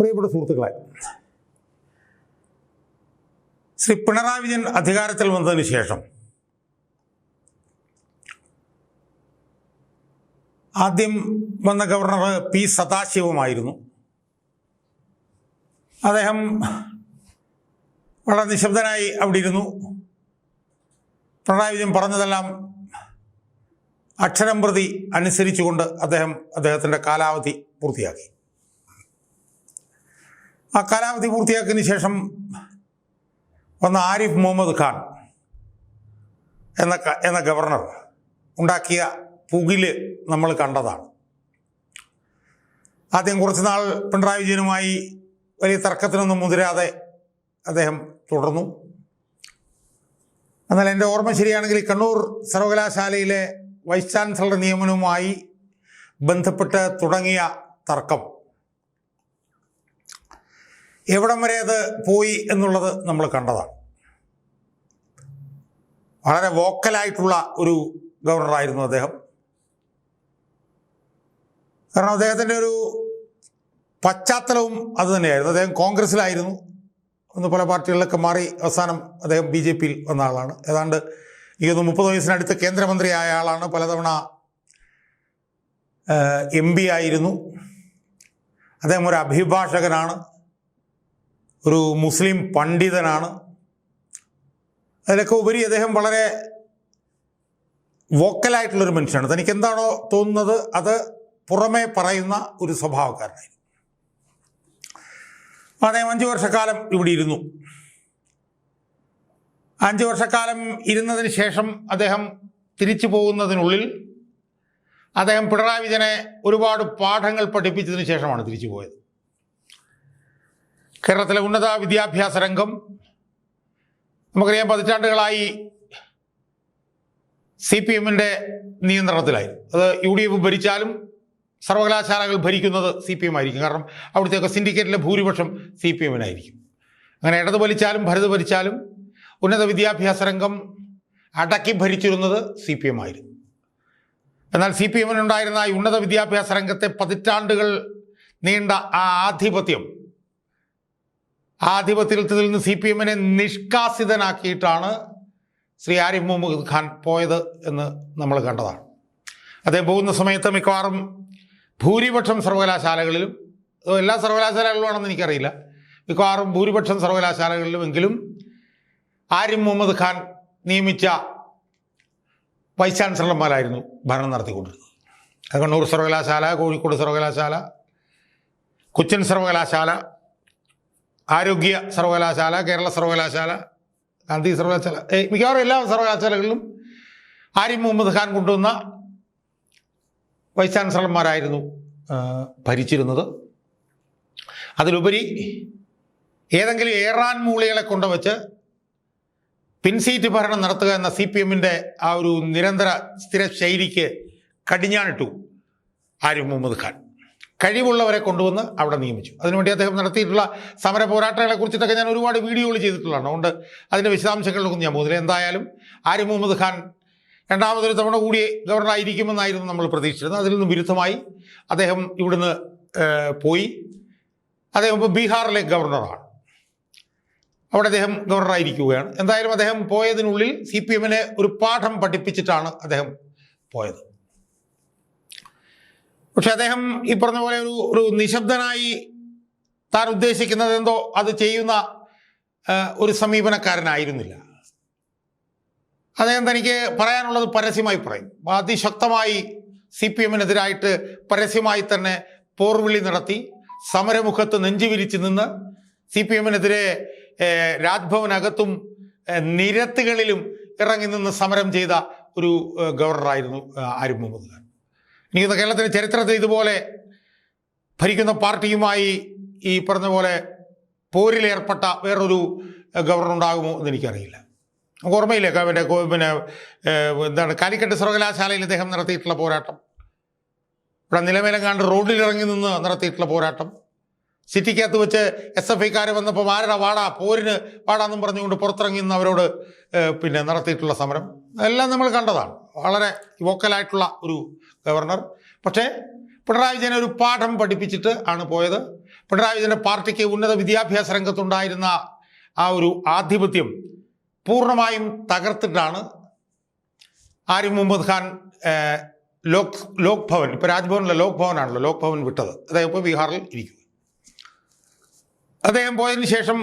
പ്രിയപ്പെട്ട സുഹൃത്തുക്കളെ, ശ്രീ പിണറായി വിജയൻ അധികാരത്തിൽ വന്നതിന് ശേഷം ആദ്യം വന്ന ഗവർണർ പി സദാശിവമായിരുന്നു. അദ്ദേഹം വളരെ നിശബ്ദനായി അവിടെ ഇരുന്നു. പിണറായി വിജയൻ പറഞ്ഞതെല്ലാം അക്ഷരം പ്രതി അനുസരിച്ചുകൊണ്ട് അദ്ദേഹത്തിൻ്റെ കാലാവധി പൂർത്തിയാക്കി. ആ കാലാവധി പൂർത്തിയാക്കിയതിന് ശേഷം വന്ന ആരിഫ് മുഹമ്മദ് ഖാൻ എന്ന ഗവർണർ ഉണ്ടാക്കിയ പുകില് നമ്മൾ കണ്ടതാണ്. ആദ്യം കുറച്ച് നാൾ പിണറായി വിജയനുമായി വലിയ തർക്കത്തിനൊന്നും മുതിരാതെ അദ്ദേഹം തുടർന്നു. എന്നാൽ എൻ്റെ ഓർമ്മ ശരിയാണെങ്കിൽ കണ്ണൂർ സർവകലാശാലയിലെ വൈസ് ചാൻസലർ നിയമനവുമായി ബന്ധപ്പെട്ട് തുടങ്ങിയ തർക്കം എവിടം വരെ അത് പോയി എന്നുള്ളത് നമ്മൾ കണ്ടതാണ്. വളരെ വോക്കലായിട്ടുള്ള ഒരു ഗവർണറായിരുന്നു അദ്ദേഹം. കാരണം അദ്ദേഹത്തിൻ്റെ ഒരു പശ്ചാത്തലവും അതുതന്നെയായിരുന്നു. അദ്ദേഹം കോൺഗ്രസ്സിലായിരുന്നു, ഒന്ന് പല പാർട്ടികളിലൊക്കെ മാറി അവസാനം അദ്ദേഹം BJPയിൽ വന്ന ആളാണ്. ഏതാണ്ട് 30 വയസ്സിനടുത്ത് കേന്ദ്രമന്ത്രിയായ ആളാണ്. പലതവണ MP ആയിരുന്നു. അദ്ദേഹം ഒരു അഭിഭാഷകനാണ്, ഒരു മുസ്ലിം പണ്ഡിതനാണ്. അതിലൊക്കെ ഉപരി അദ്ദേഹം വളരെ വോക്കലായിട്ടുള്ളൊരു മനുഷ്യനാണ്. തനിക്ക് എന്താണോ തോന്നുന്നത് അത് പുറമേ പറയുന്ന ഒരു സ്വഭാവക്കാരനായിരുന്നു. അദ്ദേഹം 5 വർഷക്കാലം ഇവിടെ ഇരുന്നു. 5 വർഷക്കാലം ഇരുന്നതിന് ശേഷം അദ്ദേഹം തിരിച്ചു പോകുന്നതിനുള്ളിൽ അദ്ദേഹം പിണറായി വിജയനെ ഒരുപാട് പാഠങ്ങൾ പഠിപ്പിച്ചതിന് ശേഷമാണ് തിരിച്ചു പോയത്. കേരളത്തിലെ ഉന്നത വിദ്യാഭ്യാസ രംഗം നമുക്കറിയാം, പതിറ്റാണ്ടുകളായി CPMൻ്റെ നിയന്ത്രണത്തിലായിരുന്നു. അത് UDF ഭരിച്ചാലും സർവകലാശാലകൾ ഭരിക്കുന്നത് CPM ആയിരിക്കും. കാരണം അവിടുത്തെയൊക്കെ സിൻഡിക്കേറ്റിലെ ഭൂരിപക്ഷം CPMനായിരിക്കും. അങ്ങനെ ഇടത് ഭരിച്ചാലും ഭരത് ഭരിച്ചാലും ഉന്നത വിദ്യാഭ്യാസ രംഗം അടക്കി ഭരിച്ചിരുന്നത് CPM ആയിരുന്നു. എന്നാൽ CPMനുണ്ടായിരുന്ന ഈ ഉന്നത വിദ്യാഭ്യാസ രംഗത്തെ പതിറ്റാണ്ടുകൾ നീണ്ട ആ ആധിപത്യത്തിൽ നിന്ന് CPMനെ നിഷ്കാസിതനാക്കിയിട്ടാണ് ശ്രീ ആരിഫ് മുഹമ്മദ് ഖാൻ പോയത് എന്ന് നമ്മൾ കണ്ടതാണ്. അദ്ദേഹം പോകുന്ന സമയത്ത് മിക്കവാറും ഭൂരിപക്ഷം സർവകലാശാലകളിലും, എല്ലാ സർവകലാശാലകളിലും ആണെന്ന് എനിക്കറിയില്ല, മിക്കവാറും ഭൂരിപക്ഷം സർവകലാശാലകളിലും എങ്കിലും ആരിഫ് മുഹമ്മദ് ഖാൻ നിയമിച്ച വൈസ് ചാൻസലർമാരായിരുന്നു ഭരണം നടത്തിക്കൊണ്ടിരുന്നത്. കണ്ണൂർ സർവകലാശാല, കോഴിക്കോട് സർവകലാശാല, കൊച്ചിൻ സർവകലാശാല, ആരോഗ്യ സർവകലാശാല, കേരള സർവകലാശാല, ഗാന്ധി സർവകലാശാല, മിക്കവാറും എല്ലാ സർവകലാശാലകളിലും ആരിഫ് മുഹമ്മദ് ഖാൻ കൊണ്ടുവന്ന വൈസ് ചാൻസലർമാരായിരുന്നു ഭരിച്ചിരുന്നത്. അതിലുപരി ഏതെങ്കിലും ഏറാൻ മൂളികളെ കൊണ്ടുവച്ച് പിൻസീറ്റ് ഭരണം നടത്തുക എന്ന CPMൻ്റെ ആ ഒരു നിരന്തര സ്ഥിര ശൈലിക്ക് കടിഞ്ഞാണിട്ടു ആരിഫ് മുഹമ്മദ് ഖാൻ. കഴിവുള്ളവരെ കൊണ്ടുവന്ന് അവിടെ നിയമിച്ചു. അതിനുവേണ്ടി അദ്ദേഹം നടത്തിയിട്ടുള്ള സമര പോരാട്ടങ്ങളെ കുറിച്ചിട്ടൊക്കെ ഞാൻ ഒരുപാട് വീഡിയോകൾ ചെയ്തിട്ടുള്ളതാണ്. അതുകൊണ്ട് അതിൻ്റെ വിശദാംശങ്ങളിലൊന്നും ഞാൻ പോകുന്നില്ല. എന്തായാലും ആരിഫ് മുഹമ്മദ് ഖാൻ രണ്ടാമതൊരു തവണ കൂടി ഗവർണറായിരിക്കുമെന്നായിരുന്നു നമ്മൾ പ്രതീക്ഷിച്ചിരുന്നത്. അതിൽ നിന്ന് വിരുദ്ധമായി അദ്ദേഹം ഇവിടുന്ന് പോയി. അദ്ദേഹം ഇപ്പോൾ ബീഹാറിലെ ഗവർണറാണ്. അവിടെ അദ്ദേഹം ഗവർണറായിരിക്കുകയാണ്. എന്തായാലും അദ്ദേഹം പോയതിനുള്ളിൽ CPMനെ ഒരു പാഠം പഠിപ്പിച്ചിട്ടാണ് അദ്ദേഹം പോയത്. പക്ഷെ അദ്ദേഹം ഈ പറഞ്ഞ പോലെ ഒരു നിശബ്ദനായി താൻ ഉദ്ദേശിക്കുന്നത് എന്തോ അത് ചെയ്യുന്ന ഒരു സമീപനക്കാരനായിരുന്നില്ല. അദ്ദേഹം തനിക്ക് പറയാനുള്ളത് പരസ്യമായി പറയും. അതിശക്തമായി CPMനെതിരായിട്ട് പരസ്യമായി തന്നെ പോർവിളി നടത്തി സമരമുഖത്ത് നെഞ്ചുവിരിച്ച് നിന്ന് CPMനെതിരെ രാജ്ഭവനകത്തും നിരത്തുകളിലും ഇറങ്ങി നിന്ന് സമരം ചെയ്ത ഒരു ഗവർണറായിരുന്നു ആരിഫ് മുഹമ്മദ് ഖാൻ. എനിക്ക് കേരളത്തിൻ്റെ ചരിത്രത്തിൽ ഇതുപോലെ ഭരിക്കുന്ന പാർട്ടിയുമായി ഈ പറഞ്ഞ പോലെ പോരിലേർപ്പെട്ട വേറൊരു ഗവർണർ ഉണ്ടാകുമോ എന്ന് എനിക്കറിയില്ല. നമുക്ക് ഓർമ്മയില്ലേ എന്താണ് കാലിക്കറ്റ് സർവകലാശാലയിൽ അദ്ദേഹം നടത്തിയിട്ടുള്ള പോരാട്ടം, ഇവിടെ നിലമേലങ്ങാണ്ട് റോഡിലിറങ്ങി നിന്ന് നടത്തിയിട്ടുള്ള പോരാട്ടം, സിറ്റിക്കകത്ത് വെച്ച് SFIക്കാർ വന്നപ്പോൾ പോരിന് വാടാന്നും പറഞ്ഞുകൊണ്ട് പുറത്തിറങ്ങി നിന്ന് അവരോട് നടത്തിയിട്ടുള്ള സമരം എല്ലാം നമ്മൾ കണ്ടതാണ്. വളരെ വോക്കലായിട്ടുള്ള ഒരു ഗവർണർ. പക്ഷേ പിണറായി വിജയനെ ഒരു പാഠം പഠിപ്പിച്ചിട്ട് ആണ് പോയത്. പിണറായി വിജയൻ്റെ പാർട്ടിക്ക് ഉന്നത വിദ്യാഭ്യാസ രംഗത്തുണ്ടായിരുന്ന ആ ഒരു ആധിപത്യം പൂർണ്ണമായും തകർത്തിട്ടാണ് ആരിഫ് മുഹമ്മദ് ഖാൻ ലോക് ഭവൻ, ഇപ്പോൾ രാജ്ഭവനിലെ ലോക് ഭവനാണല്ലോ, ലോക് ഭവൻ വിട്ടത്. അദ്ദേഹം ഇപ്പോൾ ബീഹാറിൽ ഇരിക്കുക. അദ്ദേഹം പോയതിനു ശേഷം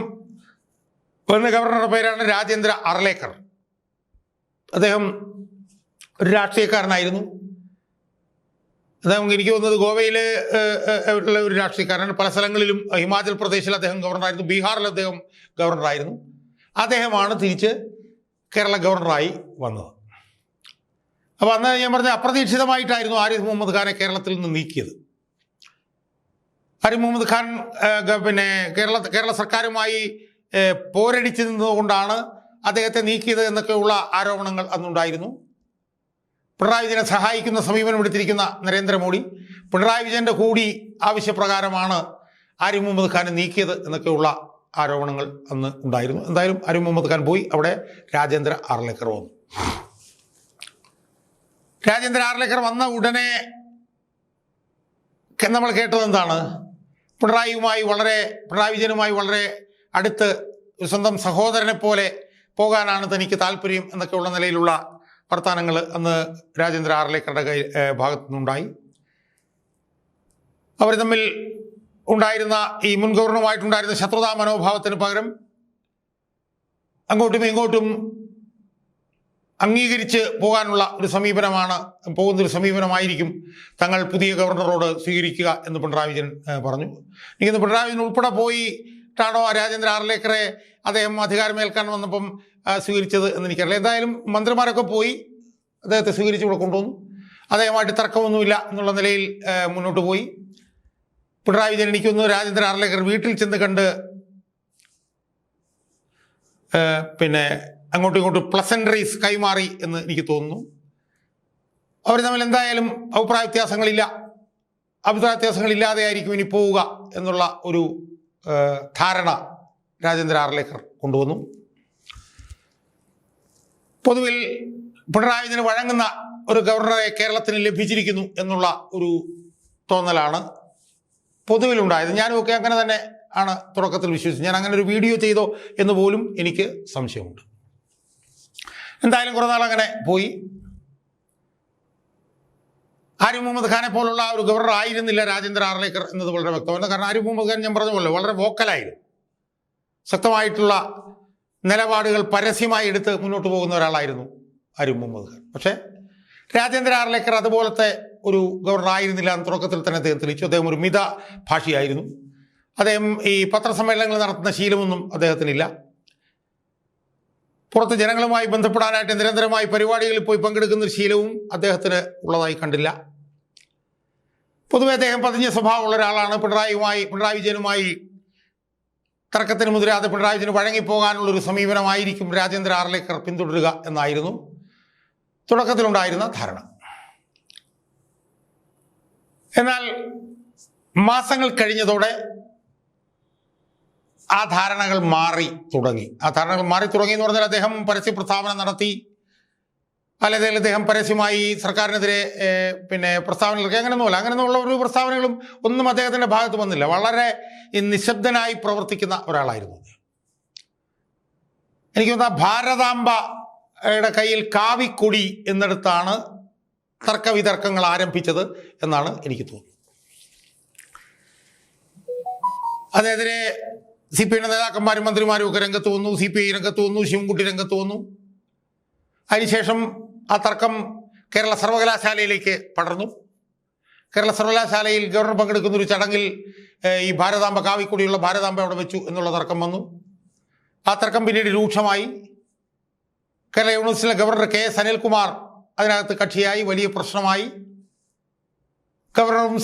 വന്ന ഗവർണറുടെ പേരാണ് രാജേന്ദ്ര അർലേക്കർ. അദ്ദേഹം ഒരു രാഷ്ട്രീയക്കാരനായിരുന്നു. അദ്ദേഹം എനിക്ക് തോന്നുന്നത് ഗോവയിൽ ഉള്ള ഒരു രാഷ്ട്രീയക്കാരനാണ്. പല സ്ഥലങ്ങളിലും ഹിമാചൽ പ്രദേശിൽ അദ്ദേഹം ഗവർണറായിരുന്നു, ബീഹാറിൽ അദ്ദേഹം ഗവർണറായിരുന്നു. അദ്ദേഹമാണ് തിരിച്ച് കേരള ഗവർണറായി വന്നത്. അപ്പോൾ അന്ന് ഞാൻ പറഞ്ഞ അപ്രതീക്ഷിതമായിട്ടായിരുന്നു ആരിഫ് മുഹമ്മദ് ഖാനെ കേരളത്തിൽ നിന്ന് നീക്കിയത്. ആരിഫ് മുഹമ്മദ് ഖാൻ കേരള സർക്കാരുമായി പോരടിച്ചു നിന്നതുകൊണ്ടാണ് അദ്ദേഹത്തെ നീക്കിയത് എന്നൊക്കെയുള്ള ആരോപണങ്ങൾ അന്നുണ്ടായിരുന്നു. പിണറായി വിജയനെ സഹായിക്കുന്ന സമീപനം എടുത്തിരിക്കുന്ന നരേന്ദ്രമോദി പിണറായി വിജയൻ്റെ കൂടി ആവശ്യപ്രകാരമാണ് ആരിഫ് മുഹമ്മദ് ഖാനെ നീക്കിയത് എന്നൊക്കെയുള്ള ആരോപണങ്ങൾ അന്ന് ഉണ്ടായിരുന്നു. എന്തായാലും ആരിഫ് മുഹമ്മദ് ഖാൻ പോയി, അവിടെ രാജേന്ദ്ര ആർലേക്കർ വന്നു. രാജേന്ദ്ര ആർലേക്കർ വന്ന ഉടനെ നമ്മൾ കേട്ടത് എന്താണ്? പിണറായി വിജയനുമായി വളരെ അടുത്ത് സ്വന്തം സഹോദരനെ പോലെ പോകാനാണ് തനിക്ക് താല്പര്യം എന്നൊക്കെയുള്ള നിലയിലുള്ള വർത്തമാനങ്ങൾ അന്ന് രാജേന്ദ്ര ആർലേക്കറുടെ ഭാഗത്തു നിന്നുണ്ടായി. അവർ തമ്മിൽ ഉണ്ടായിരുന്ന ഈ മുൻ ഗവർണറുമായിട്ടുണ്ടായിരുന്ന ശത്രുതാ മനോഭാവത്തിന് പകരം അങ്ങോട്ടും ഇങ്ങോട്ടും അംഗീകരിച്ച് പോകാനുള്ള ഒരു സമീപനമായിരിക്കും തങ്ങൾ പുതിയ ഗവർണറോട് സ്വീകരിക്കുക എന്ന് പിണറായി വിജയൻ പറഞ്ഞു. എനിക്കിന്ന് പിണറായി വിജയൻ ഉൾപ്പെടെ പോയിട്ടാണോ രാജേന്ദ്ര ആർലേക്കറെ അദ്ദേഹം അധികാരമേൽക്കാൻ വന്നപ്പം സ്വീകരിച്ചത് എന്ന് എനിക്കറിയില്ല. എന്തായാലും മന്ത്രിമാരൊക്കെ പോയി അദ്ദേഹത്തെ സ്വീകരിച്ച് ഇവിടെ കൊണ്ടുവന്നു. അദ്ദേഹമായിട്ട് തർക്കമൊന്നുമില്ല എന്നുള്ള നിലയിൽ മുന്നോട്ട് പോയി. പിണറായി വിജയൻ എനിക്കൊന്ന് രാജേന്ദ്ര ആർലേക്കർ വീട്ടിൽ ചെന്ന് കണ്ട് അങ്ങോട്ടും ഇങ്ങോട്ടും പ്ലസൻട്രീസ് കൈമാറി എന്ന് എനിക്ക് തോന്നുന്നു. അവർ തമ്മിൽ എന്തായാലും അഭിപ്രായ വ്യത്യാസങ്ങളില്ലാതെ ആയിരിക്കും ഇനി പോവുക എന്നുള്ള ഒരു ധാരണ രാജേന്ദ്ര ആർലേക്കർ കൊണ്ടുവന്നു. പൊതുവിൽ പിണറായി വിജയന് വഴങ്ങുന്ന ഒരു ഗവർണറെ കേരളത്തിന് ലഭിച്ചിരിക്കുന്നു എന്നുള്ള ഒരു തോന്നലാണ് പൊതുവിലുണ്ടായത്. ഞാനുമൊക്കെ അങ്ങനെ തന്നെ ആണ് തുടക്കത്തിൽ വിശ്വസിച്ചത്. ഞാൻ അങ്ങനെ ഒരു വീഡിയോ ചെയ്തോ എന്ന് പോലും എനിക്ക് സംശയമുണ്ട്. എന്തായാലും കുറേ നാൾ അങ്ങനെ പോയി. ആരിഫ് മുഹമ്മദ് ഖാനെ പോലുള്ള ഒരു ഗവർണർ ആയിരുന്നില്ല രാജേന്ദ്ര ആർലേക്കർ എന്നത് വളരെ വ്യക്തമാണ്. കാരണം ആരിഫ് മുഹമ്മദ് ഖാൻ ഞാൻ പറഞ്ഞ പോലെ വളരെ വോക്കലായിരുന്നു. ശക്തമായിട്ടുള്ള നിലപാടുകൾ പരസ്യമായി എടുത്ത് മുന്നോട്ട് പോകുന്ന ഒരാളായിരുന്നു ആരിഫ് മുഹമ്മദ് ഖാൻ. പക്ഷേ രാജേന്ദ്ര ആർലേക്കർ അതുപോലത്തെ ഒരു ഗവർണർ ആയിരുന്നില്ല എന്ന് തുടക്കത്തിൽ തന്നെ അദ്ദേഹം തെളിയിച്ചു. അദ്ദേഹം ഒരു മിത ഭാഷിയായിരുന്നു. അദ്ദേഹം ഈ പത്രസമ്മേളനങ്ങൾ നടത്തുന്ന ശീലമൊന്നും അദ്ദേഹത്തിനില്ല. പുറത്ത് ജനങ്ങളുമായി ബന്ധപ്പെടാനായിട്ട് നിരന്തരമായി പരിപാടികളിൽ പോയി പങ്കെടുക്കുന്ന ഒരു ശീലവും അദ്ദേഹത്തിന് ഉള്ളതായി കണ്ടില്ല. പൊതുവെ അദ്ദേഹം പതിഞ്ഞ സ്വഭാവമുള്ള ഒരാളാണ്. പിണറായി വിജയനുമായി തർക്കത്തിന് മുതിരാതെ പിണറായി വിജയന് വഴങ്ങിപ്പോകാനുള്ളൊരു സമീപനമായിരിക്കും രാജേന്ദ്ര ആർലേക്കർ പിന്തുടരുക എന്നായിരുന്നു തുടക്കത്തിലുണ്ടായിരുന്ന ധാരണ. എന്നാൽ മാസങ്ങൾ കഴിഞ്ഞതോടെ ആ ധാരണകൾ മാറി തുടങ്ങി എന്ന് പറഞ്ഞാൽ അദ്ദേഹം പരസ്യ പ്രസ്താവന നടത്തി. അല്ലെങ്കിൽ അദ്ദേഹം പരസ്യമായി സർക്കാരിനെതിരെ പ്രസ്താവന ഇറക്കി. അങ്ങനെയൊന്നുള്ള ഒരു പ്രസ്താവനകളും ഒന്നും അദ്ദേഹത്തിൻ്റെ ഭാഗത്ത് വന്നില്ല. വളരെ നിശബ്ദനായി പ്രവർത്തിക്കുന്ന ഒരാളായിരുന്നു. എനിക്ക് തോന്നുന്ന ഭാരതാംബയുടെ കയ്യിൽ കാവിക്കൊടി എന്നിടത്താണ് തർക്കവിതർക്കങ്ങൾ ആരംഭിച്ചത് എന്നാണ് എനിക്ക് തോന്നുന്നത്. അതിനെതിരെ CPI നേതാക്കന്മാരും മന്ത്രിമാരും ഒക്കെ രംഗത്ത് വന്നു. CPI രംഗത്ത് വന്നു. ശിവൻകുട്ടി രംഗത്ത് വന്നു. അതിനുശേഷം ആ തർക്കം കേരള സർവകലാശാലയിലേക്ക് പടർന്നു. കേരള സർവകലാശാലയിൽ ഗവർണർ പങ്കെടുക്കുന്ന ഒരു ചടങ്ങിൽ ഈ ഭാരതാംബ കാവിക്കൊടിയുള്ള ഭാരതാംബ അവിടെ വെച്ചു എന്നുള്ള തർക്കം വന്നു. ആ തർക്കം പിന്നീട് രൂക്ഷമായി. കേരള യൂണിവേഴ്സിറ്റിയിലെ ഗവർണർ KS അനിൽകുമാർ അതിനകത്ത് കക്ഷിയായി. വലിയ പ്രശ്നമായി. ഗവർണറും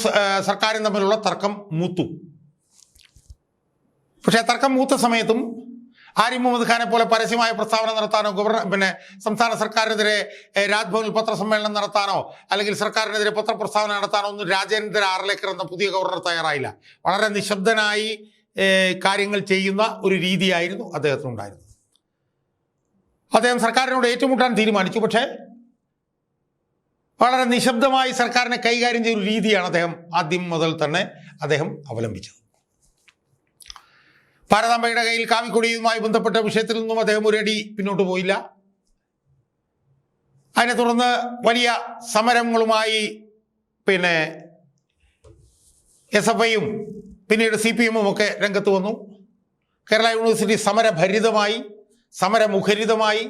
സർക്കാരും തമ്മിലുള്ള തർക്കം മൂത്തു. പക്ഷേ തർക്കം മൂത്ത സമയത്തും ആരിഫ് മുഹമ്മദ് ഖാനെ പോലെ പരസ്യമായ പ്രസ്താവന നടത്താനോ സംസ്ഥാന സർക്കാരിനെതിരെ രാജ്ഭവനിൽ പത്രസമ്മേളനം നടത്താനോ അല്ലെങ്കിൽ സർക്കാരിനെതിരെ പത്രപ്രസ്താവന നടത്താനോ ഒന്നും രാജേന്ദ്ര ആർലേക്കർ എന്ന പുതിയ ഗവർണർ തയ്യാറായില്ല. വളരെ നിശബ്ദനായി കാര്യങ്ങൾ ചെയ്യുന്ന ഒരു രീതിയായിരുന്നു അദ്ദേഹത്തിനുണ്ടായിരുന്നത്. അദ്ദേഹം സർക്കാരിനോട് ഏറ്റുമുട്ടാൻ തീരുമാനിച്ചു. പക്ഷേ വളരെ നിശബ്ദമായി സർക്കാരിനെ കൈകാര്യം ചെയ്ത ഒരു രീതിയാണ് അദ്ദേഹം ആദ്യം മുതൽ തന്നെ അവലംബിച്ചത്. ഭാരതാംബയുടെ കയ്യിൽ കാവിക്കൊടിയുമായി ബന്ധപ്പെട്ട വിഷയത്തിൽ നിന്നും അദ്ദേഹം ഒരടി പിന്നോട്ട് പോയില്ല. അതിനെ തുടർന്ന് വലിയ സമരങ്ങളുമായി SFIയും പിന്നീട് CPMും ഒക്കെ രംഗത്ത് വന്നു. കേരള യൂണിവേഴ്സിറ്റി സമരഭരിതമായി, സമരമുഖരിതമായി.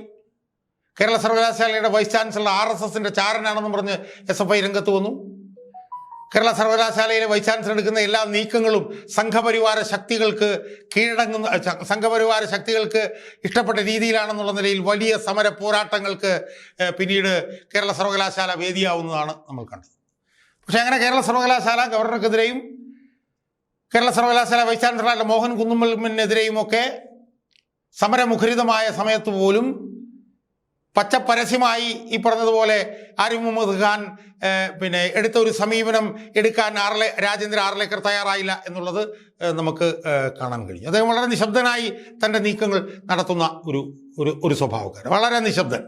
കേരള സർവകലാശാലയുടെ വൈസ് ചാൻസലർ RSSന്റെ ചാരനാണെന്ന് പറഞ്ഞ് SFI രംഗത്ത് വന്നു. കേരള സർവകലാശാലയിലെ വൈസ് ചാൻസലർ എടുക്കുന്ന എല്ലാ നീക്കങ്ങളും സംഘപരിവാര ശക്തികൾക്ക് സംഘപരിവാര ശക്തികൾക്ക് ഇഷ്ടപ്പെട്ട രീതിയിലാണെന്നുള്ള നിലയിൽ വലിയ സമര പോരാട്ടങ്ങൾക്ക് പിന്നീട് കേരള സർവകലാശാല വേദിയാവുന്നതാണ് നമ്മൾ കണ്ടത്. പക്ഷെ അങ്ങനെ കേരള സർവകലാശാല ഗവർണർക്കെതിരെയും കേരള സർവകലാശാല വൈസ് ചാൻസലറായ മോഹൻ കുന്നുമ്മലിനെതിരെയും ഒക്കെ സമരമുഖരിതമായ സമയത്ത് പോലും പച്ചപ്പരസ്യമായി ഈ പറഞ്ഞതുപോലെ ആരിഫ് മുഹമ്മദ് ഖാൻ എടുത്ത ഒരു സമീപനം എടുക്കാൻ രാജേന്ദ്ര ആർലേക്കർ തയ്യാറായില്ല എന്നുള്ളത് നമുക്ക് കാണാൻ കഴിയും. അദ്ദേഹം വളരെ നിശബ്ദനായി തൻ്റെ നീക്കങ്ങൾ നടത്തുന്ന ഒരു സ്വഭാവക്കാരൻ, വളരെ നിശബ്ദൻ.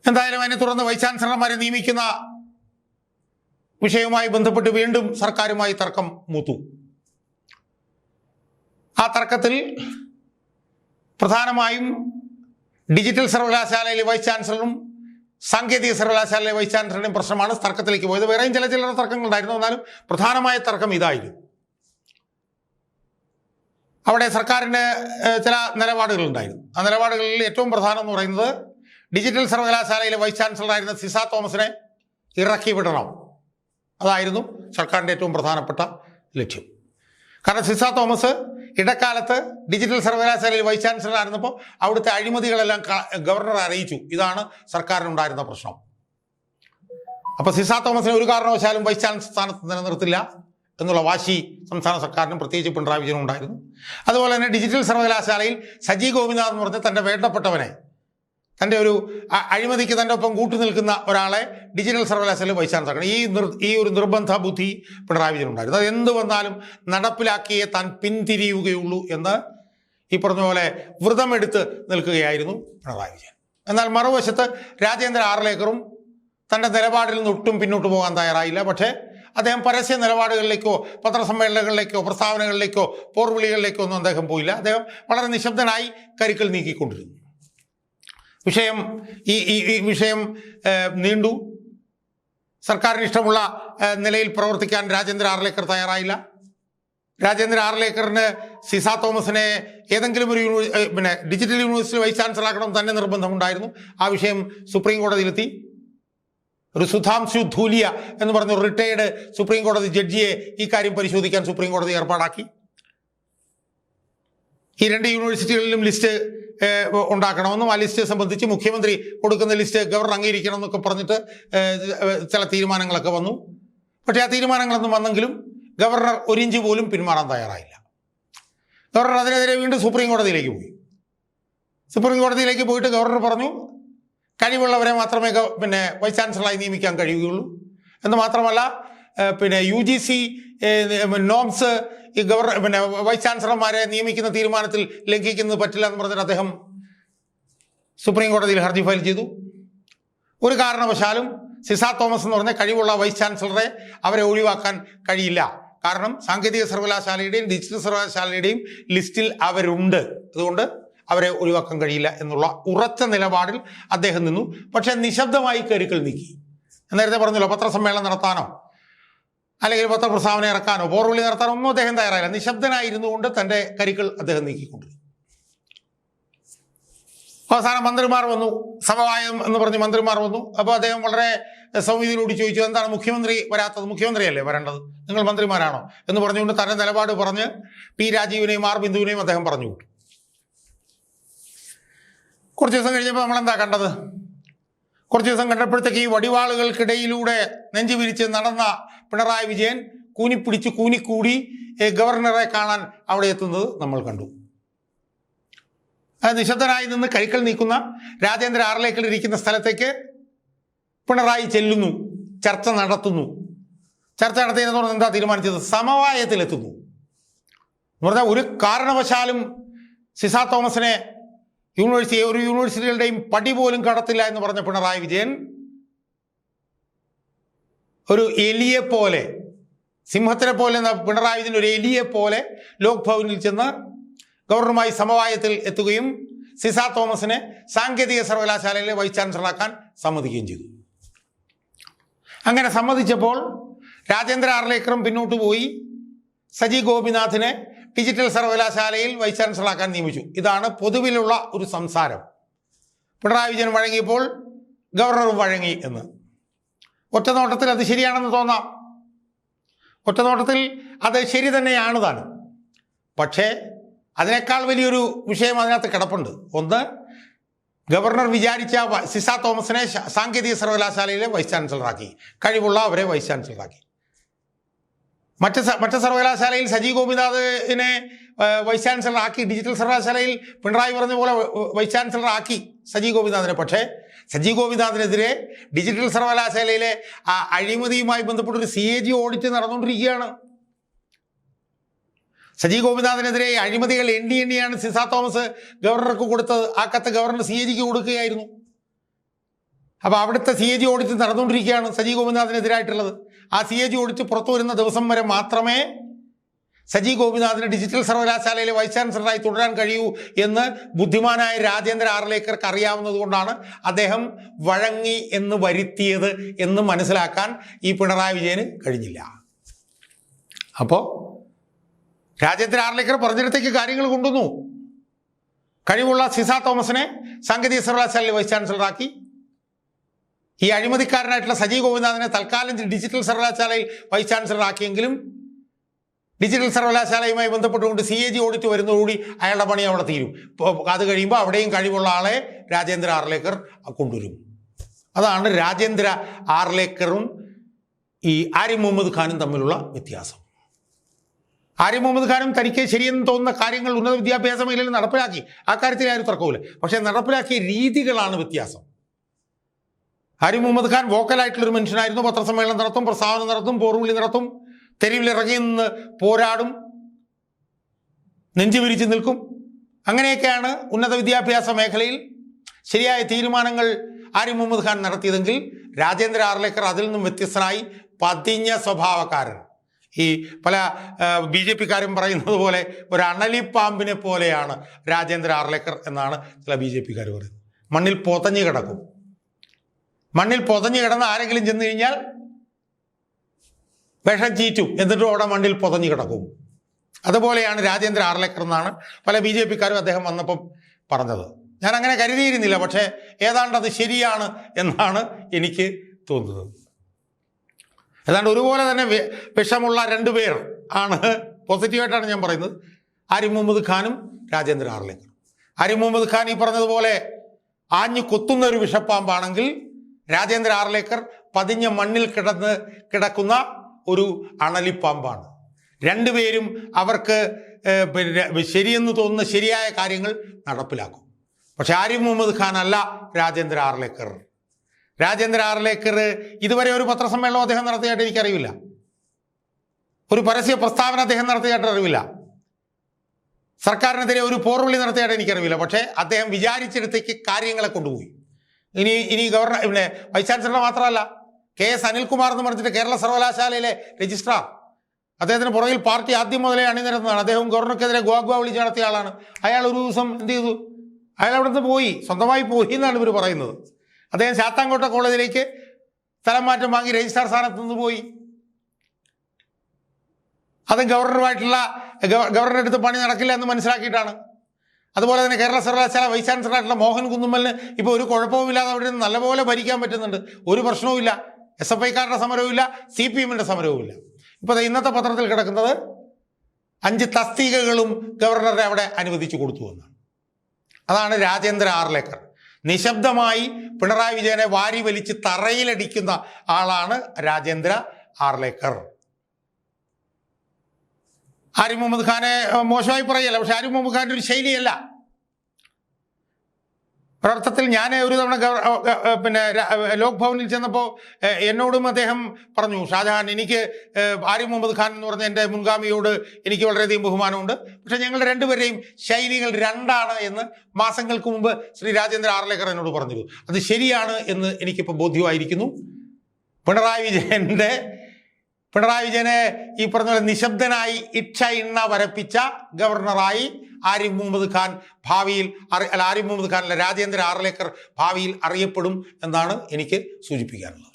എന്തായാലും അതിനെ തുടർന്ന് വൈസ് ചാൻസലർമാരെ നിയമിക്കുന്ന വിഷയവുമായി ബന്ധപ്പെട്ട് വീണ്ടും സർക്കാരുമായി തർക്കം മൂത്തു. ആ തർക്കത്തിൽ പ്രധാനമായും ഡിജിറ്റൽ സർവകലാശാലയിലെ വൈസ് ചാൻസലറും സാങ്കേതിക സർവകലാശാലയിലെ വൈസ് ചാൻസലറുടെയും പ്രശ്നമാണ് തർക്കത്തിലേക്ക് പോയത്. വേറെയും ചില തർക്കങ്ങളുണ്ടായിരുന്നു, എന്നാലും പ്രധാനമായ തർക്കം ഇതായിരുന്നു. അവിടെ സർക്കാരിന് ചില നിലപാടുകളുണ്ടായിരുന്നു. ആ നിലപാടുകളിൽ ഏറ്റവും പ്രധാനം എന്ന് പറയുന്നത് ഡിജിറ്റൽ സർവകലാശാലയിലെ വൈസ് ചാൻസലറായിരുന്ന സിസ തോമസിനെ ഇറക്കി വിടണം. അതായിരുന്നു സർക്കാരിൻ്റെ ഏറ്റവും പ്രധാനപ്പെട്ട ലക്ഷ്യം. കാരണം സിസ തോമസ് ഇടക്കാലത്ത് ഡിജിറ്റൽ സർവകലാശാലയിൽ വൈസ് ചാൻസലർ ആയിരുന്നപ്പോൾ അവിടുത്തെ അഴിമതികളെല്ലാം ഗവർണറെ അറിയിച്ചു. ഇതാണ് സർക്കാരിനുണ്ടായിരുന്ന പ്രശ്നം. അപ്പോൾ സിസ തോമസിനെ ഒരു കാരണവശാലും വൈസ് ചാൻസലർ സ്ഥാനത്ത് നിലനിർത്തില്ല എന്നുള്ള വാശി സംസ്ഥാന സർക്കാരിനും പ്രത്യേകിച്ച് പിണറായി വിജയനും ഉണ്ടായിരുന്നു. അതുപോലെ തന്നെ ഡിജിറ്റൽ സർവകലാശാലയിൽ സജി ഗോപിനാഥ് എന്ന് പറഞ്ഞ തൻ്റെ വേണ്ടപ്പെട്ടവനെ, തൻ്റെ ഒരു അഴിമതിക്ക് തൻ്റെ ഒപ്പം കൂട്ടുനിൽക്കുന്ന ഒരാളെ ഡിജിറ്റൽ സർവകലാശാലയിൽ വൈസ് ചാൻസലർ ആക്കണം. ഈ ഒരു നിർബന്ധ ബുദ്ധി പിണറായി വിജയൻ ഉണ്ടായിരുന്നു. അത് എന്ത് വന്നാലും നടപ്പിലാക്കിയേ താൻ പിന്തിരിയുകയുള്ളൂ എന്ന് ഈ പറഞ്ഞ പോലെ വ്രതമെടുത്ത് നിൽക്കുകയായിരുന്നു പിണറായി വിജയൻ. എന്നാൽ മറുവശത്ത് രാജേന്ദ്ര ആർലേക്കറും തൻ്റെ നിലപാടിൽ നിന്ന് ഒട്ടും പിന്നോട്ട് പോകാൻ തയ്യാറായില്ല. പക്ഷേ അദ്ദേഹം പരസ്യ നിലപാടുകളിലേക്കോ പത്രസമ്മേളനങ്ങളിലേക്കോ പ്രസ്താവനകളിലേക്കോ പോർവിളികളിലേക്കോ ഒന്നും അദ്ദേഹം പോയില്ല. അദ്ദേഹം വളരെ നിശബ്ദനായി കരുക്കൾ നീക്കിക്കൊണ്ടിരുന്നു. ഈ വിഷയം നീണ്ടു. സർക്കാരിന് ഇഷ്ടമുള്ള നിലയിൽ പ്രവർത്തിക്കാൻ രാജേന്ദ്ര ആർലേക്കർ തയ്യാറായില്ല. രാജേന്ദ്ര ആർലേക്കറിന് സിസ തോമസിനെ ഏതെങ്കിലും ഒരു ഡിജിറ്റൽ യൂണിവേഴ്സിറ്റി വൈസ് ചാൻസലർ ആക്കണം തന്നെ നിർബന്ധമുണ്ടായിരുന്നു. ആ വിഷയം സുപ്രീം കോടതിയിലെത്തി. ഒരു സുധാംശു ധൂലിയ എന്ന് പറഞ്ഞ റിട്ടയേർഡ് സുപ്രീം കോടതി ജഡ്ജിയെ ഈ കാര്യം പരിശോധിക്കാൻ സുപ്രീം കോടതി ഏർപ്പാടാക്കി. ഈ രണ്ട് യൂണിവേഴ്സിറ്റികളിലും ലിസ്റ്റ് ഉണ്ടാക്കണമെന്നും ആ ലിസ്റ്റ് സംബന്ധിച്ച് മുഖ്യമന്ത്രി കൊടുക്കുന്ന ലിസ്റ്റ് ഗവർണർ അംഗീകരിക്കണം എന്നൊക്കെ പറഞ്ഞിട്ട് ചില തീരുമാനങ്ങളൊക്കെ വന്നു. പക്ഷേ ആ തീരുമാനങ്ങളൊന്നും വന്നെങ്കിലും ഗവർണർ ഒരിഞ്ച് പോലും പിന്മാറാൻ തയ്യാറായില്ല. ഗവർണർ അതിനെതിരെ വീണ്ടും സുപ്രീം കോടതിയിലേക്ക് പോയി. സുപ്രീം കോടതിയിലേക്ക് പോയിട്ട് ഗവർണർ പറഞ്ഞു കഴിവുള്ളവരെ മാത്രമേ വൈസ് ചാൻസലറായി നിയമിക്കാൻ കഴിയുകയുള്ളൂ എന്ന് മാത്രമല്ല UGC നോംസ് ഈ വൈസ് ചാൻസലർമാരെ നിയമിക്കുന്ന തീരുമാനത്തിൽ ലംഘിക്കുന്നത് പറ്റില്ല എന്ന് പറഞ്ഞിട്ട് അദ്ദേഹം സുപ്രീം കോടതിയിൽ ഹർജി ഫയൽ ചെയ്തു. ഒരു കാരണവശാലും സിസ തോമസ് എന്ന് പറഞ്ഞ കഴിവുള്ള വൈസ് ചാൻസലറെ അവരെ ഒഴിവാക്കാൻ കഴിയില്ല. കാരണം സാങ്കേതിക സർവകലാശാലയുടെയും ഡിജിറ്റൽ സർവകലാശാലയുടെയും ലിസ്റ്റിൽ അവരുണ്ട്. അതുകൊണ്ട് അവരെ ഒഴിവാക്കാൻ കഴിയില്ല എന്നുള്ള ഉറച്ച നിലപാടിൽ അദ്ദേഹം നിന്നു. പക്ഷേ നിശബ്ദമായി കരുക്കൾ നീക്കി. നേരത്തെ പറഞ്ഞല്ലോ, പത്രസമ്മേളനം നടത്താനോ അല്ലെങ്കിൽ പത്രപ്രസ്താവന ഇറക്കാനോ പോർവിളി നടത്താനോ ഒന്നും അദ്ദേഹം തയ്യാറായില്ല. നിശബ്ദനായിരുന്നു കൊണ്ട് തൻ്റെ കരുക്കൾ അദ്ദേഹം നീക്കിക്കൊണ്ടിരുന്നു. അവസാനം മന്ത്രിമാർ വന്നു, സമവായം എന്ന് പറഞ്ഞ് മന്ത്രിമാർ വന്നു. അപ്പോൾ അദ്ദേഹം വളരെ സൗമ്യതയോട് ചോദിച്ചു, എന്താണ് മുഖ്യമന്ത്രി വരാത്തത്? മുഖ്യമന്ത്രിയല്ലേ വരേണ്ടത്, നിങ്ങൾ മന്ത്രിമാരാണോ എന്ന് പറഞ്ഞുകൊണ്ട് തൻ്റെ നിലപാട് പറഞ്ഞ് P രാജീവിനെയും R ബിന്ദുവിനെയും അദ്ദേഹം പറഞ്ഞു വിട്ടു. കുറച്ച് ദിവസം കഴിഞ്ഞപ്പോൾ നമ്മളെന്താ കണ്ടത്? കുറച്ച് ദിവസം കണ്ടപ്പോഴത്തേക്ക് ഈ വടിവാളുകൾക്കിടയിലൂടെ നെഞ്ചു വിരിച്ച് നടന്ന പിണറായി വിജയൻ കൂനിപ്പിടിച്ച് കൂനിക്കൂടി ഗവർണറെ കാണാൻ അവിടെ എത്തുന്നത് നമ്മൾ കണ്ടു. നിശബ്ദനായി നിന്ന് കൈക്കൾ നീക്കുന്ന രാജേന്ദ്ര ആർലേക്കർ ഇരിക്കുന്ന സ്ഥലത്തേക്ക് പിണറായി ചെല്ലുന്നു, ചർച്ച നടത്തുന്നു. ചർച്ച നടത്തിയെന്ന് പറഞ്ഞാൽ എന്താ തീരുമാനിച്ചത്? സമവായത്തിലെത്തുന്നു എന്ന് പറഞ്ഞാൽ ഒരു കാരണവശാലും സിസ തോമസിനെ ഒരു യൂണിവേഴ്സിറ്റികളുടെയും പടി പോലും കടത്തില്ല എന്ന് പറഞ്ഞ പിണറായി വിജയൻ ഒരു എലിയെ പോലെ സിംഹത്തിനെ പോലെ പിണറായി വിജയൻ ഒരു എലിയെ പോലെ ലോക് ഭവനിൽ ചെന്ന് ഗവർണറുമായി സമവായത്തിൽ എത്തുകയും സിസ തോമസിനെ സാങ്കേതിക സർവകലാശാലയിലെ വൈസ് ചാൻസലറാക്കാൻ സമ്മതിക്കുകയും ചെയ്തു. അങ്ങനെ സമ്മതിച്ചപ്പോൾ രാജേന്ദ്ര ആർലേക്കറും പിന്നോട്ട് പോയി സജി ഗോപിനാഥിനെ ഡിജിറ്റൽ സർവകലാശാലയിൽ വൈസ് ചാൻസലറാക്കാൻ നിയമിച്ചു. ഇതാണ് പൊതുവിലുള്ള ഒരു സംസാരം. പിണറായി വിജയൻ വഴങ്ങിയപ്പോൾ ഗവർണറും വഴങ്ങി എന്ന്. ഒറ്റനോട്ടത്തിൽ അത് ശരിയാണെന്ന് തോന്നാം, ഒറ്റനോട്ടത്തിൽ അത് ശരി തന്നെയാണ് താനും. പക്ഷേ അതിനേക്കാൾ വലിയൊരു വിഷയം അതിനകത്ത് കിടപ്പുണ്ട്. ഒന്ന്, ഗവർണർ വിചാരിച്ച സിസ തോമസിനെ സാങ്കേതിക സർവകലാശാലയിലെ വൈസ് ചാൻസലറാക്കി, കഴിവുള്ള അവരെ വൈസ് ചാൻസലറാക്കി. മറ്റ് സർവകലാശാലയിൽ സജി ഗോപിനാഥിനെ വൈസ് ചാൻസലറാക്കി, ഡിജിറ്റൽ സർവകലാശാലയിൽ പിണറായി പറഞ്ഞ പോലെ വൈസ് ചാൻസലറാക്കി സജി ഗോപിനാഥിനെ. പക്ഷേ സജി ഗോപിനാഥിനെതിരെ ഡിജിറ്റൽ സർവകലാശാലയിലെ ആ അഴിമതിയുമായി ബന്ധപ്പെട്ടൊരു CAG ഓഡിറ്റ് നടന്നുകൊണ്ടിരിക്കുകയാണ്. സജി ഗോപിനാഥിനെതിരെ അഴിമതികൾ എണ്ണിയാണ് സിസ തോമസ് ഗവർണർക്ക് കൊടുത്തത്. ആ കത്ത് ഗവർണർ CAGക്ക് കൊടുക്കുകയായിരുന്നു. അപ്പോൾ അവിടുത്തെ CAG ഓഡിറ്റ് നടന്നുകൊണ്ടിരിക്കുകയാണ് സജി ഗോപിനാഥിനെതിരായിട്ടുള്ളത്. ആ CAG ഓഡിറ്റ് പുറത്തു വരുന്ന ദിവസം വരെ മാത്രമേ സജി ഗോപിനാഥിന് ഡിജിറ്റൽ സർവകലാശാലയിലെ വൈസ് ചാൻസലറായി തുടരാൻ കഴിയൂ എന്ന് ബുദ്ധിമാനായ രാജേന്ദ്ര ആർലേക്കർക്ക് അറിയാവുന്നത് കൊണ്ടാണ് അദ്ദേഹം വഴങ്ങി എന്ന് വരുത്തിയത് എന്ന് മനസ്സിലാക്കാൻ ഈ പിണറായി വിജയന് കഴിഞ്ഞില്ല. അപ്പോൾ രാജേന്ദ്ര ആർലേക്കർ പറഞ്ഞിടത്തേക്ക് കാര്യങ്ങൾ കൊണ്ടുവന്നു. കഴിവുള്ള സിസ തോമസിനെ സാങ്കേതിക സർവകലാശാലയിലെ വൈസ് ചാൻസലറാക്കി. ഈ അഴിമതിക്കാരനായിട്ടുള്ള സജി ഗോപിനാഥിനെ തൽക്കാലം ഡിജിറ്റൽ സർവകലാശാലയിൽ വൈസ് ചാൻസലറാക്കിയെങ്കിലും ഡിജിറ്റൽ സർവകലാശാലയുമായി ബന്ധപ്പെട്ടുകൊണ്ട് CAG ഓഡിറ്റ് വരുന്നതോടുകൂടി അയാളുടെ പണി അവിടെ തീരും. അത് കഴിയുമ്പോൾ അവിടെയും കഴിവുള്ള ആളെ രാജേന്ദ്ര ആർലേക്കർ കൊണ്ടുവരും. അതാണ് രാജേന്ദ്ര ആർലേക്കറും ഈ ആരിഫ് മുഹമ്മദ് ഖാനും തമ്മിലുള്ള വ്യത്യാസം. ആരിഫ് മുഹമ്മദ് ഖാനും തനിക്ക് ശരിയെന്ന് തോന്നുന്ന കാര്യങ്ങൾ ഉന്നത വിദ്യാഭ്യാസ മേഖലയിൽ നടപ്പിലാക്കി, ആ കാര്യത്തിൽ ആരും തർക്കമില്ല. പക്ഷേ നടപ്പിലാക്കിയ രീതികളാണ് വ്യത്യാസം. ആരിഫ് മുഹമ്മദ് ഖാൻ വോക്കലായിട്ടുള്ളൊരു മനുഷ്യനായിരുന്നു. പത്രസമ്മേളനം നടത്തും, പ്രസ്താവന നടത്തും, പോർവിളി നടത്തും, തെരുവിലിറങ്ങി നിന്ന് പോരാടും, നെഞ്ചു വിരിച്ചു നിൽക്കും. അങ്ങനെയൊക്കെയാണ് ഉന്നത വിദ്യാഭ്യാസ മേഖലയിൽ ശരിയായ തീരുമാനങ്ങൾ ആരിഫ് മുഹമ്മദ് ഖാൻ നടത്തിയതെങ്കിൽ രാജേന്ദ്ര ആർലേക്കർ അതിൽ നിന്നും വ്യത്യസ്തനായി പതിഞ്ഞ സ്വഭാവക്കാരൻ. ഈ പല BJP-കാരും പറയുന്നത് പോലെ ഒരു അണലിപ്പാമ്പിനെ പോലെയാണ് രാജേന്ദ്ര ആർലേക്കർ എന്നാണ് ചില BJP-കാർ പറയുന്നത്. മണ്ണിൽ പൊതഞ്ഞു കിടക്കും. മണ്ണിൽ പൊതഞ്ഞു കിടന്ന് ആരെങ്കിലും ചെന്ന് കഴിഞ്ഞാൽ വിഷം ചീറ്റും, എന്നിട്ടും അവിടെ മണ്ണിൽ പൊതഞ്ഞു കിടക്കും. അതുപോലെയാണ് രാജേന്ദ്ര ആർലേക്കർ എന്നാണ് പല BJP-കാരും അദ്ദേഹം വന്നപ്പം പറഞ്ഞത്. ഞാൻ അങ്ങനെ കരുതിയിരുന്നില്ല, പക്ഷേ ഏതാണ്ട് അത് ശരിയാണ് എന്നാണ് എനിക്ക് തോന്നുന്നത്. ഏതാണ്ട് ഒരുപോലെ തന്നെ വിഷമുള്ള രണ്ടുപേർ ആണ്, പോസിറ്റീവായിട്ടാണ് ഞാൻ പറയുന്നത്, ആരിഫ് മുഹമ്മദ് ഖാനും രാജേന്ദ്ര ആർലേക്കറും. ആരിഫ് മുഹമ്മദ് ഖാൻ ഈ പറഞ്ഞതുപോലെ ആഞ്ഞു കൊത്തുന്ന ഒരു വിഷപ്പാമ്പാണെങ്കിൽ രാജേന്ദ്ര ആർലേക്കർ പതിഞ്ഞ മണ്ണിൽ കിടക്കുന്ന ഒരു അണലിപ്പാമ്പാണ്. രണ്ടുപേരും അവർക്ക് ശരിയെന്ന് തോന്നുന്ന ശരിയായ കാര്യങ്ങൾ നടപ്പിലാക്കും. പക്ഷെ ആരിഫ് മുഹമ്മദ് ഖാൻ അല്ല രാജേന്ദ്ര ആർലേക്കർ. രാജേന്ദ്ര ആർലേക്കർ ഇതുവരെ ഒരു പത്രസമ്മേളനം അദ്ദേഹം നടത്തിയായിട്ട് എനിക്കറിയില്ല, ഒരു പരസ്യ പ്രസ്താവന അദ്ദേഹം നടത്തിയായിട്ട് അറിവില്ല, സർക്കാരിനെതിരെ ഒരു പോർവിളി നടത്തിയായിട്ട് എനിക്കറിയില്ല. പക്ഷേ അദ്ദേഹം വിചാരിച്ചിടത്തേക്ക് കാര്യങ്ങളെ കൊണ്ടുപോയി. ഇനി ഗവർണർ പിന്നെ വൈസ് ചാൻസലർ മാത്രമല്ല, KS അനിൽകുമാർ എന്ന് പറഞ്ഞിട്ട് കേരള സർവകലാശാലയിലെ രജിസ്ട്രാർ, അദ്ദേഹത്തിന് പുറകിൽ പാർട്ടി ആദ്യം മുതലേ അണിനിരന്നതാണ്. അദ്ദേഹം ഗവർണർക്കെതിരെ ഗോഗ്വ വിളിച്ച് നടത്തിയ ആളാണ്. അയാൾ ഒരു ദിവസം എന്ത് ചെയ്തു? അയാൾ അവിടെ നിന്ന് പോയി, സ്വന്തമായി പോയി എന്നാണ് ഇവർ പറയുന്നത്. അദ്ദേഹം ശാസ്താംകോട്ട കോളേജിലേക്ക് സ്ഥലം മാറ്റം വാങ്ങി രജിസ്ട്രാർ സ്ഥാനത്ത് നിന്ന് പോയി. അത് ഗവർണറുടെ അടുത്ത് പണി നടക്കില്ല എന്ന് മനസ്സിലാക്കിയിട്ടാണ്. അതുപോലെ തന്നെ കേരള സർവകലാശാല വൈസ് ചാൻസലറായിട്ടുള്ള മോഹൻ കുന്നുമ്മലിന് ഇപ്പോൾ ഒരു കുഴപ്പവുമില്ലാതെ അവിടെ നിന്ന് നല്ലപോലെ ഭരിക്കാൻ പറ്റുന്നുണ്ട്. ഒരു പ്രശ്നവുമില്ല. SFI-കാരുടെ സമരവുമില്ല, CPM-ന്റെ സമരവുമില്ല. ഇപ്പോൾ ഇന്നത്തെ പത്രത്തിൽ കിടക്കുന്നത് 5 തസ്തികകളും ഗവർണറെ അവിടെ അനുവദിച്ചു കൊടുത്തു എന്നാണ്. അതാണ് രാജേന്ദ്ര ആർലേക്കർ. നിശബ്ദമായി പിണറായി വിജയനെ വാരി വലിച്ച് തറയിലടിക്കുന്ന ആളാണ് രാജേന്ദ്ര ആർലേക്കർ. ആരിഫ് മുഹമ്മദ് ഖാനെ മോശമായി പറയല്ല, പക്ഷെ ആരിഫ് മുഹമ്മദ് ഖാൻ്റെ ഒരു ശൈലിയല്ല. ഒരർത്ഥത്തിൽ ഞാൻ ഒരു തവണ ലോക് ഭവനിൽ ചെന്നപ്പോൾ എന്നോടും അദ്ദേഹം പറഞ്ഞു, ഷാജഹാൻ, എനിക്ക് ആരിഫ് മുഹമ്മദ് ഖാൻ എന്ന് പറഞ്ഞ എൻ്റെ മുൻഗാമിയോട് എനിക്ക് വളരെയധികം ബഹുമാനമുണ്ട്, പക്ഷേ ഞങ്ങളുടെ രണ്ടുപേരെയും ശൈലികൾ രണ്ടാണ് എന്ന് മാസങ്ങൾക്ക് മുമ്പ് ശ്രീ രാജേന്ദ്ര ആർലേക്കർ എന്നോട് പറഞ്ഞിരുന്നു. അത് ശരിയാണ് എന്ന് എനിക്കിപ്പോൾ ബോധ്യമായിരിക്കുന്നു. പിണറായി വിജയൻ്റെ പിണറായി വിജയനെ ഈ പറഞ്ഞ പോലെ നിശബ്ദനായി ഇച്ഛ ഇണ്ണ വരപ്പിച്ച ഗവർണറായി ആരിഫ് മുഹമ്മദ് ഖാൻ ഭാവിയിൽ ആരിഫ് മുഹമ്മദ് ഖാൻ അല്ല, രാജേന്ദ്ര ആർലേക്കർ ഭാവിയിൽ അറിയപ്പെടും എന്നാണ് എനിക്ക് സൂചിപ്പിക്കാനുള്ളത്.